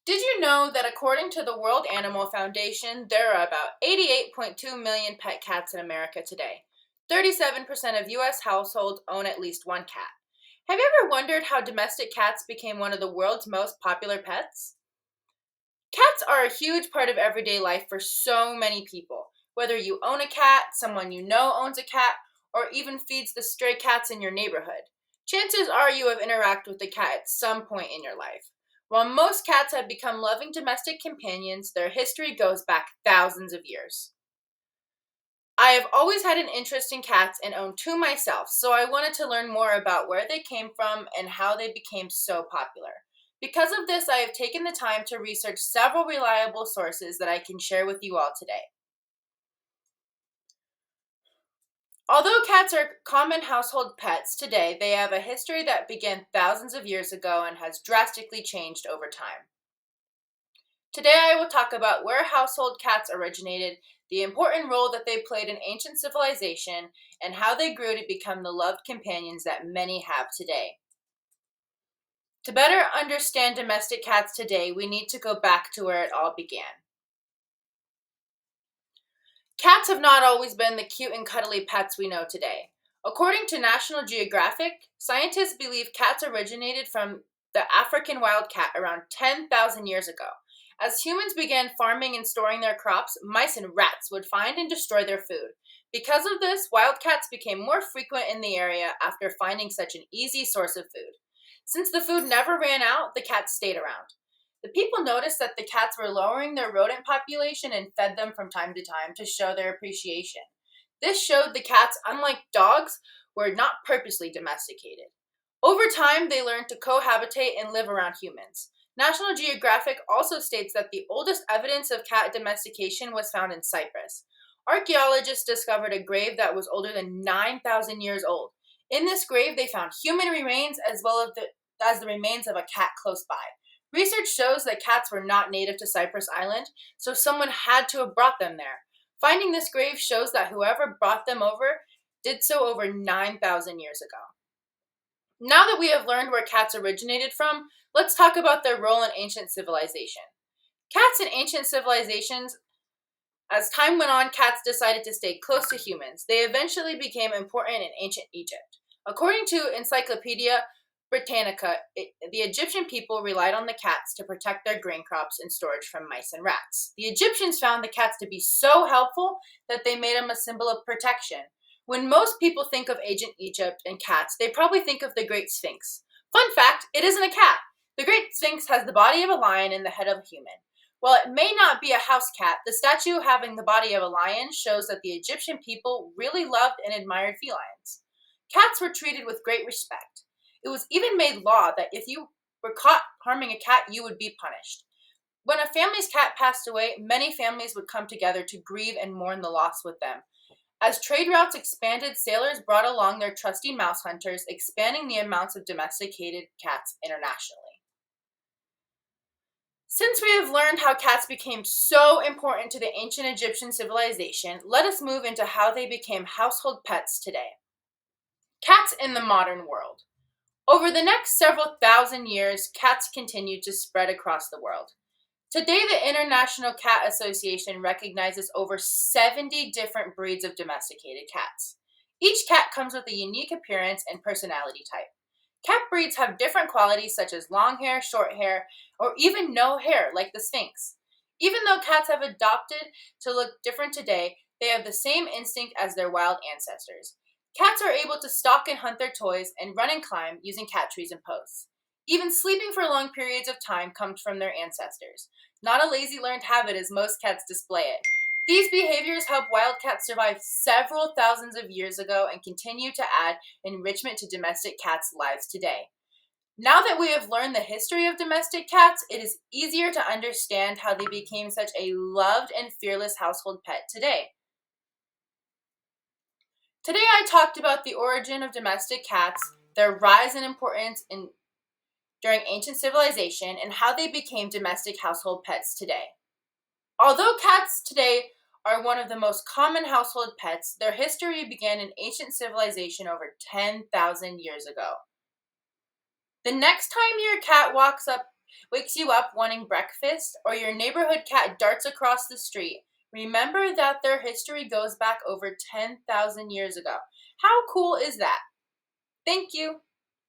Did you know that according to the World Animal Foundation, there are about 88.2 million pet cats in America today? 37% of U.S. households own at least one cat. Have you ever wondered how domestic cats became one of the world's most popular pets? Cats are a huge part of everyday life for so many people. Whether you own a cat, someone you know owns a cat, or even feeds the stray cats in your neighborhood, chances are you have interacted with a cat at some point in your life. While most cats have become loving domestic companions, their history goes back thousands of years. I have always had an interest in cats and own two myself, so I wanted to learn more about where they came from and how they became so popular. Because of this, I have taken the time to research several reliable sources that I can share with you all today. Although cats are common household pets today, they have a history that began thousands of years ago and has drastically changed over time. Today, I will talk about where household cats originated, the important role that they played in ancient civilization, and how they grew to become the loved companions that many have today. To better understand domestic cats today, we need to go back to where it all began. Cats have not always been the cute and cuddly pets we know today. According to National Geographic, scientists believe cats originated from the African wild cat around 10,000 years ago. As humans began farming and storing their crops, mice and rats would find and destroy their food. Because of this, wildcats became more frequent in the area after finding such an easy source of food. Since the food never ran out, the cats stayed around. The people noticed that the cats were lowering their rodent population and fed them from time to time to show their appreciation. This showed the cats, unlike dogs, were not purposely domesticated. Over time, they learned to cohabitate and live around humans. National Geographic also states that the oldest evidence of cat domestication was found in Cyprus. Archaeologists discovered a grave that was older than 9,000 years old. In this grave, they found human remains as well as the remains of a cat close by. Research shows that cats were not native to Cyprus Island, so someone had to have brought them there. Finding this grave shows that whoever brought them over did so over 9,000 years ago. Now that we have learned where cats originated from, let's talk about their role in ancient civilization. Cats in ancient civilizations, as time went on, cats decided to stay close to humans. They eventually became important in ancient Egypt. According to Encyclopedia Britannica, the Egyptian people relied on the cats to protect their grain crops and storage from mice and rats. The Egyptians found the cats to be so helpful that they made them a symbol of protection. When most people think of ancient Egypt and cats, they probably think of the Great Sphinx. Fun fact, it isn't a cat. The Great Sphinx has the body of a lion and the head of a human. While it may not be a house cat, the statue having the body of a lion shows that the Egyptian people really loved and admired felines. Cats were treated with great respect. It was even made law that if you were caught harming a cat, you would be punished. When a family's cat passed away, many families would come together to grieve and mourn the loss with them. As trade routes expanded, sailors brought along their trusty mouse hunters, expanding the amounts of domesticated cats internationally. Since we have learned how cats became so important to the ancient Egyptian civilization, let us move into how they became household pets today. Cats in the modern world. Over the next several thousand years, cats continued to spread across the world. Today, the International Cat Association recognizes over 70 different breeds of domesticated cats. Each cat comes with a unique appearance and personality type. Cat breeds have different qualities such as long hair, short hair, or even no hair like the Sphinx. Even though cats have adopted to look different today, they have the same instinct as their wild ancestors. Cats are able to stalk and hunt their toys and run and climb using cat trees and posts. Even sleeping for long periods of time comes from their ancestors. Not a lazy learned habit as most cats display it. These behaviors help wild cats survive several thousands of years ago and continue to add enrichment to domestic cats' lives today. Now that we have learned the history of domestic cats, it is easier to understand how they became such a loved and fearless household pet today. Today I talked about the origin of domestic cats, their rise in importance during ancient civilization, and how they became domestic household pets today. Although cats today are one of the most common household pets, their history began in ancient civilization over 10,000 years ago. The next time your cat walks up wakes you up wanting breakfast, or your neighborhood cat darts across the street, remember that their history goes back over 10,000 years ago. How cool is that? Thank you.